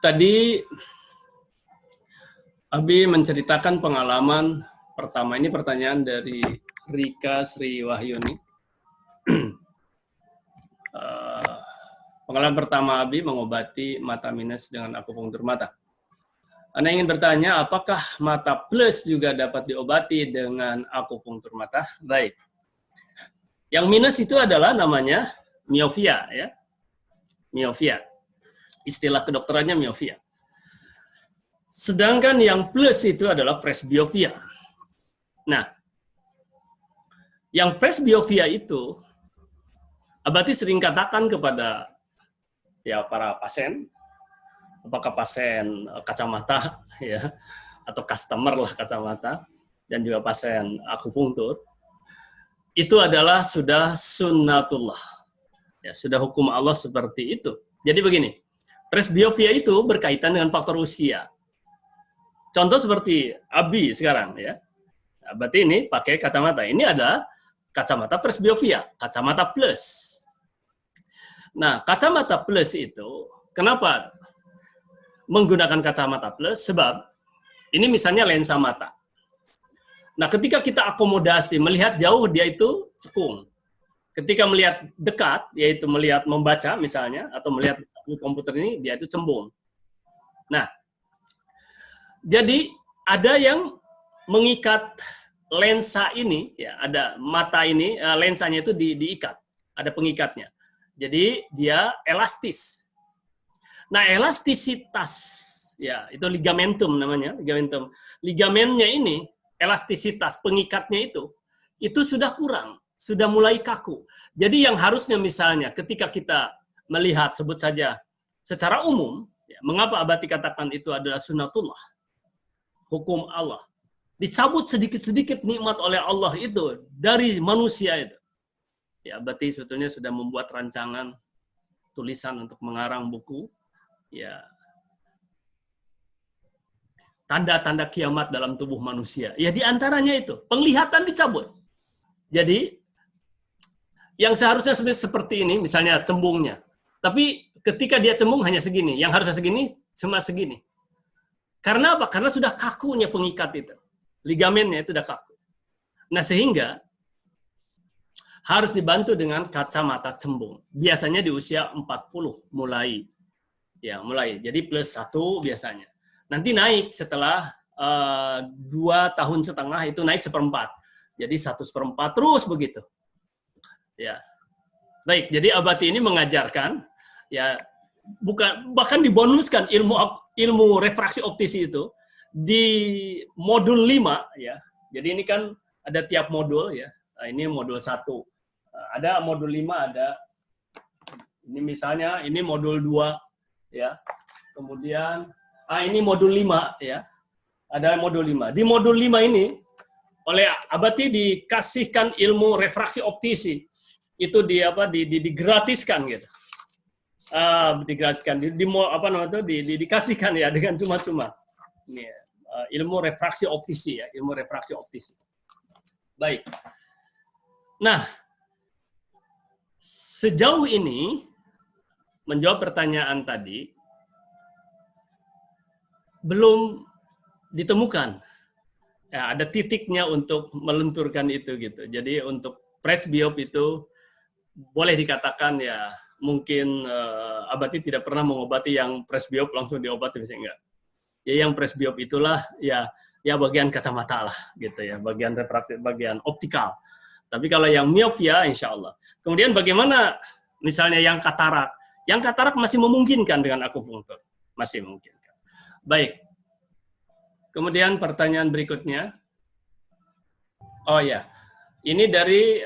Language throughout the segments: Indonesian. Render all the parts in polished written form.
Tadi Abi menceritakan pengalaman pertama. Ini pertanyaan dari Rika Sri Wahyuni. Pengalaman pertama Abi mengobati mata minus dengan akupunktur mata. Anda ingin bertanya, apakah mata plus juga dapat diobati dengan akupunktur mata? Baik. Yang minus itu adalah namanya miopia, ya. Miopia. Istilah kedokterannya miopia. Sedangkan yang plus itu adalah presbiopia. Nah, yang presbiopia itu, Abati sering katakan kepada ya para pasien, apakah pasien kacamata ya atau customer lah kacamata, dan juga pasien akupunktur, itu adalah sudah sunnatullah, ya sudah hukum Allah seperti itu. Jadi begini, presbiopia itu berkaitan dengan faktor usia. Contoh seperti Abi sekarang ya, berarti ini pakai kacamata. Ini ada kacamata presbiopia, kacamata plus. Nah, kacamata plus itu, kenapa menggunakan kacamata plus? Sebab ini misalnya lensa mata. Nah, ketika kita akomodasi, melihat jauh dia itu cekung. Ketika melihat dekat, yaitu melihat membaca misalnya, atau melihat komputer ini, dia itu cembung. Nah, jadi ada yang mengikat lensa ini, ya ada mata ini, lensanya itu diikat, ada pengikatnya. Jadi dia elastis. Nah, elastisitas, ya itu ligamentum namanya, ligamentum. Ligamennya ini, elastisitas pengikatnya itu sudah kurang, sudah mulai kaku. Jadi yang harusnya misalnya ketika kita melihat, sebut saja secara umum, ya, mengapa Abati katakan itu adalah sunnatullah, hukum Allah. Dicabut sedikit-sedikit nikmat oleh Allah itu dari manusia itu. Ya, Abati sebetulnya sudah membuat rancangan tulisan untuk mengarang buku, ya tanda-tanda kiamat dalam tubuh manusia. Ya diantaranya itu, penglihatan dicabut. Jadi, yang seharusnya seperti ini, misalnya cembungnya. Tapi ketika dia cembung hanya segini, yang harusnya segini, cuma segini. Karena apa? Karena sudah kakunya pengikat itu. Ligamennya itu sudah kaku. Nah, sehingga harus dibantu dengan kacamata cembung. Biasanya di usia 40 mulai. Ya, mulai. Jadi plus 1 biasanya. Nanti naik setelah 2,5 tahun itu naik 1/4. Jadi 1/4 terus begitu. Ya. Baik, jadi Abati ini mengajarkan ya bukan, bahkan dibonuskan ilmu refraksi optis itu di modul 5 ya. Jadi ini kan ada tiap modul ya. Nah, ini modul 1. Ada modul 5, ada ini misalnya ini modul 2 ya. Kemudian ini modul 5 ya. Ada modul 5. Di modul 5 ini oleh Abati dikasihkan ilmu refraksi optis itu digratiskan gitu. Digratiskan dikasihkan ya dengan cuma-cuma. Ini ilmu refraksi optis ya, ilmu refraksi optis. Baik. Nah, sejauh ini menjawab pertanyaan tadi belum ditemukan. Ya, ada titiknya untuk melenturkan itu gitu. Jadi untuk presbiop itu boleh dikatakan ya mungkin Abati tidak pernah mengobati yang presbiop langsung diobati, misalnya enggak. Ya yang presbiop itulah ya bagian kacamata lah gitu ya, bagian refraksi, bagian optikal. Tapi kalau yang miopia insya Allah. Kemudian bagaimana misalnya yang katarak? Yang katarak masih memungkinkan dengan akupunktur, masih memungkinkan. Baik. Kemudian pertanyaan berikutnya. Oh ya, ini dari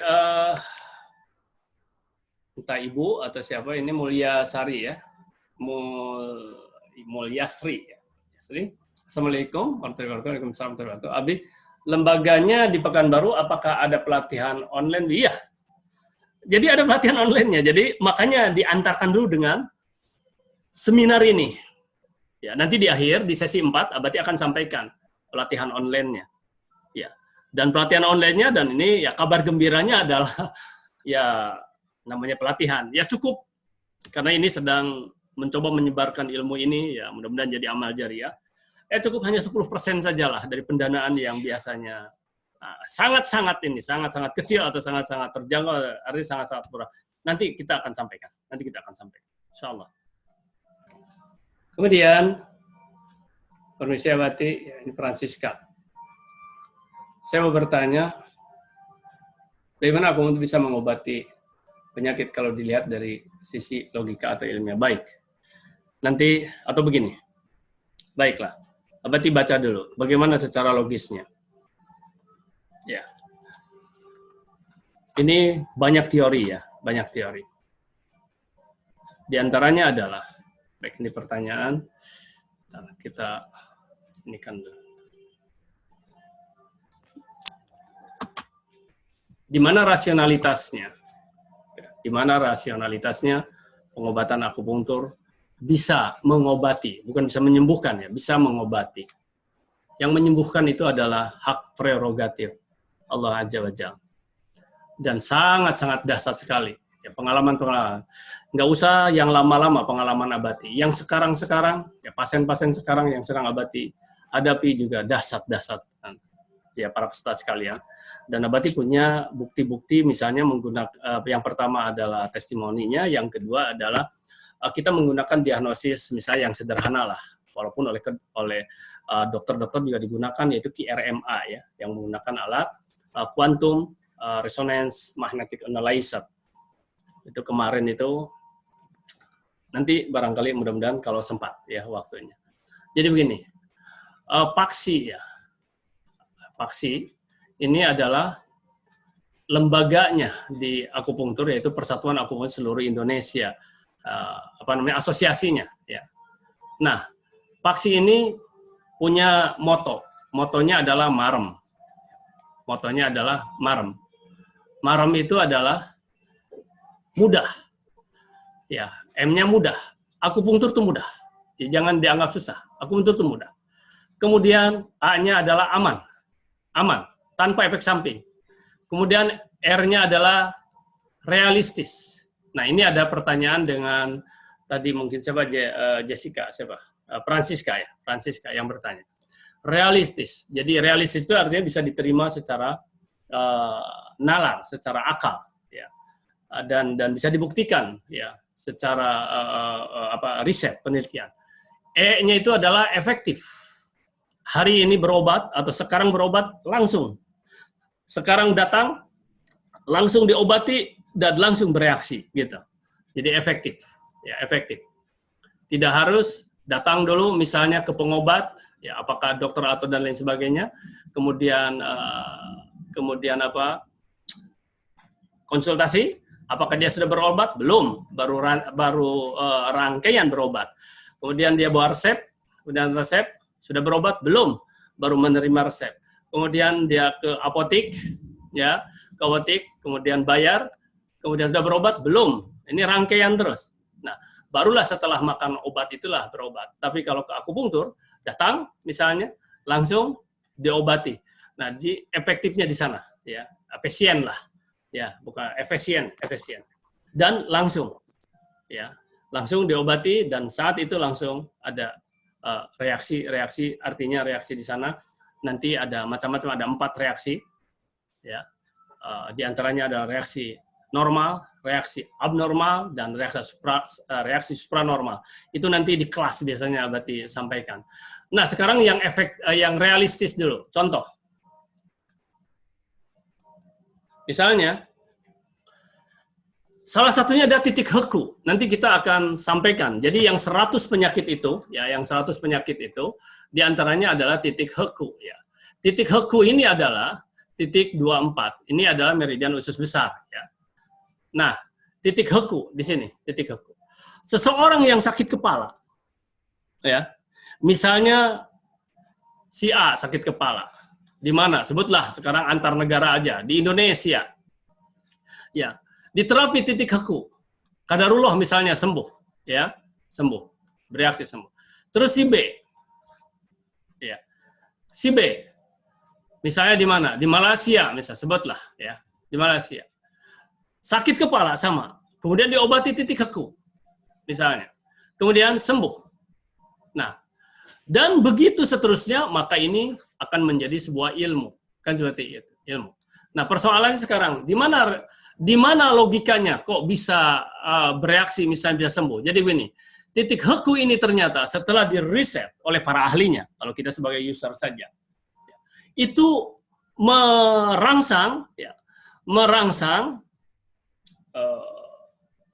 entah ibu atau siapa, ini Mulia Sari ya, Mulyasri ya. Assalamualaikum warahmatullahi wabarakatuh. Abi, lembaganya di Pekanbaru apakah ada pelatihan online? Iya. Jadi ada pelatihan online-nya. Jadi makanya diantarkan dulu dengan seminar ini. Ya, nanti di akhir di sesi 4 Abati akan sampaikan pelatihan online-nya. Ya. Dan pelatihan online-nya dan ini ya kabar gembiranya adalah ya namanya pelatihan. Ya cukup karena ini sedang mencoba menyebarkan ilmu ini, ya mudah-mudahan jadi amal jariah. Cukup hanya 10% sajalah dari pendanaan yang biasanya sangat-sangat kecil atau sangat-sangat terjangkau, artinya sangat-sangat murah. Nanti kita akan sampaikan. Insya Allah. Kemudian, permisi Abati, ini Francisca. Saya mau bertanya, bagaimana aku bisa mengobati penyakit kalau dilihat dari sisi logika atau ilmiah? Baik. Nanti, atau begini. Baiklah. Abati baca dulu. Bagaimana secara logisnya? Ya. Ini banyak teori ya, banyak teori. Di antaranya adalah, baik ini pertanyaan, kita ini kan di mana rasionalitasnya? Di mana rasionalitasnya pengobatan akupunktur bisa mengobati, bukan bisa menyembuhkan ya, bisa mengobati. Yang menyembuhkan itu adalah hak prerogatif Allah Azza wa Jalla. Dan sangat-sangat dahsyat sekali. Ya, pengalaman-pengalaman. Nggak usah yang lama-lama pengalaman Abati. Yang sekarang-sekarang, ya pasien-pasien sekarang yang sedang Abati hadapi juga dahsyat-dahsyat. Ya, para peserta sekalian. Dan Abati punya bukti-bukti, misalnya menggunakan, yang pertama adalah testimoninya, yang kedua adalah kita menggunakan diagnosis misalnya yang sederhana lah, walaupun oleh dokter-dokter juga digunakan, yaitu QRMA ya, yang menggunakan alat quantum resonance magnetic analyzer. Itu kemarin itu, nanti barangkali mudah-mudahan kalau sempat ya waktunya. Jadi begini, Paksi ya, Paksi ini adalah lembaganya di akupunktur, yaitu Persatuan Akupunktur Seluruh Indonesia, asosiasinya ya. Nah, Paksi ini punya motonya adalah marem. Motonya adalah marem. Marem itu adalah mudah. Ya, M-nya mudah. Akupunktur itu mudah. Ya, jangan dianggap susah. Akupunktur itu mudah. Kemudian A-nya adalah aman. Aman, tanpa efek samping. Kemudian R-nya adalah realistis. Nah, ini ada pertanyaan dengan tadi mungkin siapa Jessica, siapa? Francisca ya, Francisca yang bertanya. Realistis. Jadi realistis itu artinya bisa diterima secara nalar, secara akal ya. Dan bisa dibuktikan ya secara riset, penelitian. E-nya itu adalah efektif. Hari ini berobat atau sekarang berobat langsung. Sekarang datang langsung diobati dan langsung bereaksi gitu. Jadi efektif, ya efektif. Tidak harus datang dulu misalnya ke pengobat, ya apakah dokter atau dan lain sebagainya, kemudian konsultasi, apakah dia sudah berobat? Belum, baru rangkaian berobat. Kemudian dia bawa resep, kemudian resep sudah berobat? Belum, baru menerima resep. Kemudian dia ke apotik, ya ke apotik, kemudian bayar, kemudian sudah berobat? Belum. Ini rangkaian terus. Nah, barulah setelah makan obat itulah berobat. Tapi kalau ke akupunktur, datang misalnya, langsung diobati. Nah, efektifnya di sana, ya, efisien lah, ya, bukan efisien. Dan langsung, ya, langsung diobati dan saat itu langsung ada reaksi, artinya reaksi di sana nanti ada macam-macam, ada 4 reaksi, ya, di antaranya ada reaksi normal, reaksi abnormal, dan reaksi supranormal. Itu nanti di kelas biasanya Abati sampaikan. Nah, sekarang yang realistis dulu. Contoh. Misalnya, salah satunya ada titik heku. Nanti kita akan sampaikan. Jadi yang 100 penyakit itu, ya, yang 100 penyakit itu, di antaranya adalah titik heku. Ya. Titik heku ini adalah titik 24. Ini adalah meridian usus besar. Ya. Nah, titik heku di sini, titik heku. Seseorang yang sakit kepala, ya, misalnya si A sakit kepala, di mana? Sebutlah sekarang antar negara aja, di Indonesia, ya, diterapi titik heku, qadarullah misalnya sembuh, ya, sembuh, bereaksi sembuh. Terus si B, ya, si B, misalnya di mana? Di Malaysia, misalnya, sebutlah, ya, di Malaysia. Sakit kepala sama, kemudian diobati titik heku, misalnya. kemudian sembuh. Nah, dan begitu seterusnya, maka ini akan menjadi sebuah ilmu. Kan seperti itu, ilmu. Nah, persoalannya sekarang, di mana logikanya kok bisa bereaksi misalnya bisa sembuh? Jadi begini, titik heku ini ternyata setelah diriset oleh para ahlinya, kalau kita sebagai user saja, itu merangsang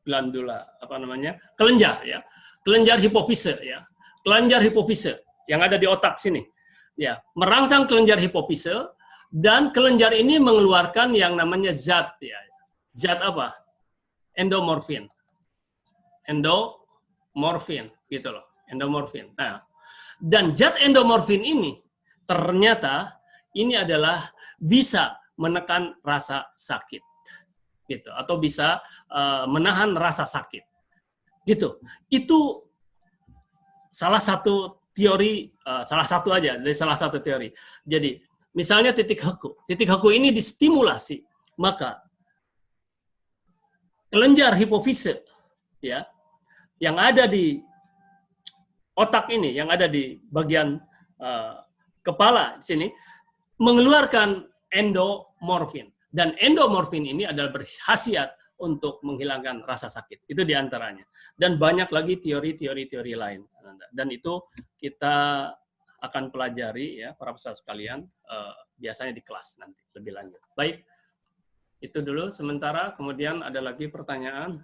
glandula kelenjar ya, kelenjar hipofise ya, kelenjar hipofise yang ada di otak sini ya, merangsang kelenjar hipofise, dan kelenjar ini mengeluarkan yang namanya zat ya, zat apa? Endomorfin gitu loh, endomorfin. Nah, dan zat endomorfin ini ternyata ini adalah bisa menekan rasa sakit gitu, atau bisa menahan rasa sakit gitu. Itu salah satu teori, salah satu aja dari salah satu teori. Jadi misalnya titik heku ini distimulasi, maka kelenjar hipofise ya yang ada di otak ini, yang ada di bagian kepala di sini, mengeluarkan endomorfin, dan endomorfin ini adalah berkhasiat untuk menghilangkan rasa sakit. Itu diantaranya. Dan banyak lagi teori-teori lain. Dan itu kita akan pelajari ya para peserta sekalian, biasanya di kelas nanti lebih lanjut. Baik, itu dulu sementara. Kemudian ada lagi pertanyaan.